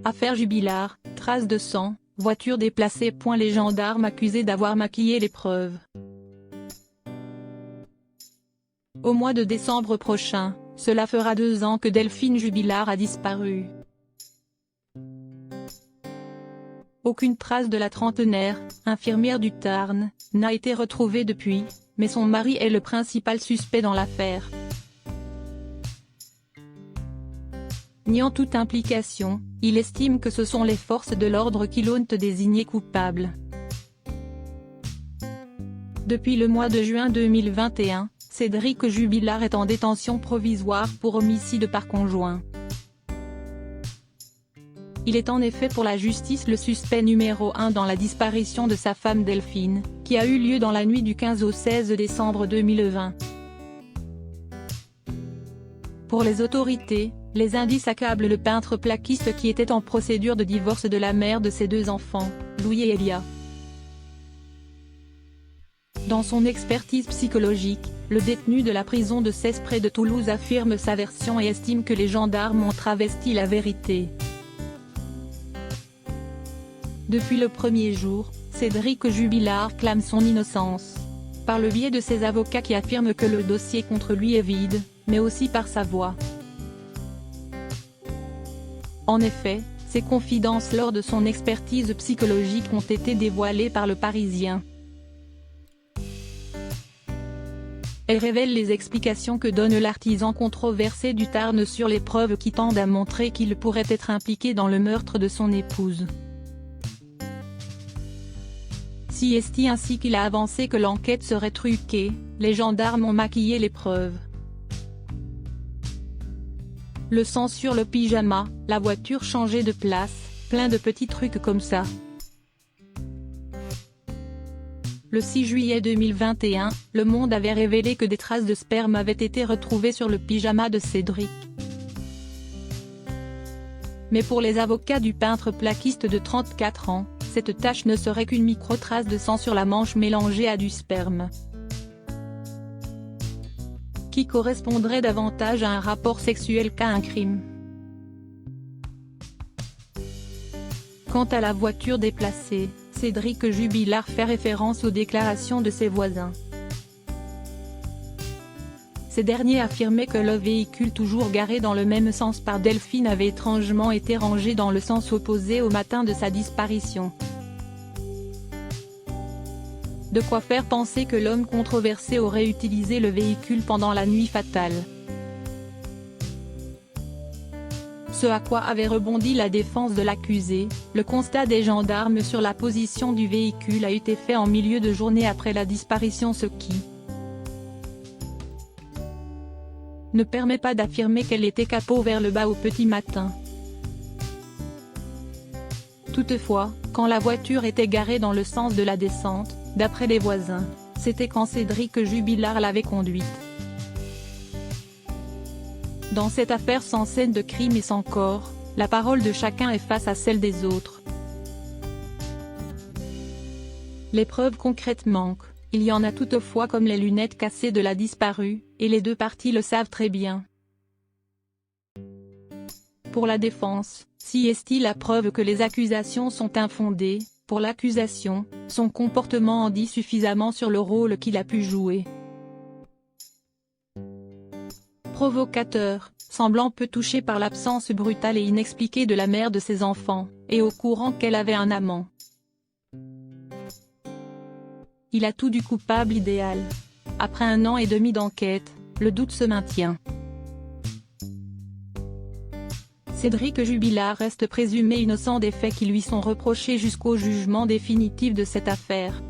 Affaire Jubilard, traces de sang, voiture déplacée. Les gendarmes accusés d'avoir maquillé les preuves. Au mois de décembre prochain, cela fera 2 ans que Delphine Jubilard a disparu. Aucune trace de la trentenaire, infirmière du Tarn, n'a été retrouvée depuis, mais son mari est le principal suspect dans l'affaire. Niant toute implication, il estime que ce sont les forces de l'ordre qui l'ont désigné coupable. Depuis le mois de juin 2021, Cédric Jubilard est en détention provisoire pour homicide par conjoint. Il est en effet pour la justice le suspect numéro 1 dans la disparition de sa femme Delphine, qui a eu lieu dans la nuit du 15 au 16 décembre 2020. Pour les autorités, les indices accablent le peintre plaquiste qui était en procédure de divorce de la mère de ses 2 enfants, Louis et Elia. Dans son expertise psychologique, le détenu de la prison de Cesse près de Toulouse affirme sa version et estime que les gendarmes ont travesti la vérité. Depuis le premier jour, Cédric Jubilard clame son innocence. Par le biais de ses avocats qui affirment que le dossier contre lui est vide, mais aussi par sa voix. En effet, ses confidences lors de son expertise psychologique ont été dévoilées par Le Parisien. Elle révèle les explications que donne l'artisan controversé du Tarn sur les preuves qui tendent à montrer qu'il pourrait être impliqué dans le meurtre de son épouse. Siesti ainsi qu'il a avancé que l'enquête serait truquée, les gendarmes ont maquillé les preuves. Le sang sur le pyjama, la voiture changée de place, plein de petits trucs comme ça. Le 6 juillet 2021, Le Monde avait révélé que des traces de sperme avaient été retrouvées sur le pyjama de Cédric. Mais pour les avocats du peintre plaquiste de 34 ans, cette tache ne serait qu'une micro-trace de sang sur la manche mélangée à du sperme, qui correspondrait davantage à un rapport sexuel qu'à un crime. Quant à la voiture déplacée, Cédric Jubilard fait référence aux déclarations de ses voisins. Ces derniers affirmaient que le véhicule toujours garé dans le même sens par Delphine avait étrangement été rangé dans le sens opposé au matin de sa disparition. De quoi faire penser que l'homme controversé aurait utilisé le véhicule pendant la nuit fatale. Ce à quoi avait rebondi la défense de l'accusé, le constat des gendarmes sur la position du véhicule a été fait en milieu de journée après la disparition, ce qui ne permet pas d'affirmer qu'elle était capot vers le bas au petit matin. Toutefois, quand la voiture était garée dans le sens de la descente, d'après les voisins, c'était quand Cédric Jubilard l'avait conduite. Dans cette affaire sans scène de crime et sans corps, la parole de chacun est face à celle des autres. Les preuves concrètes manquent, il y en a toutefois comme les lunettes cassées de la disparue, et les 2 parties le savent très bien. Pour la défense, siesti la preuve que les accusations sont infondées. Pour l'accusation, son comportement en dit suffisamment sur le rôle qu'il a pu jouer. Provocateur, semblant peu touché par l'absence brutale et inexpliquée de la mère de ses enfants, et au courant qu'elle avait un amant. Il a tout du coupable idéal. Après 1 an et demi d'enquête, le doute se maintient. Cédric Jubilard reste présumé innocent des faits qui lui sont reprochés jusqu'au jugement définitif de cette affaire.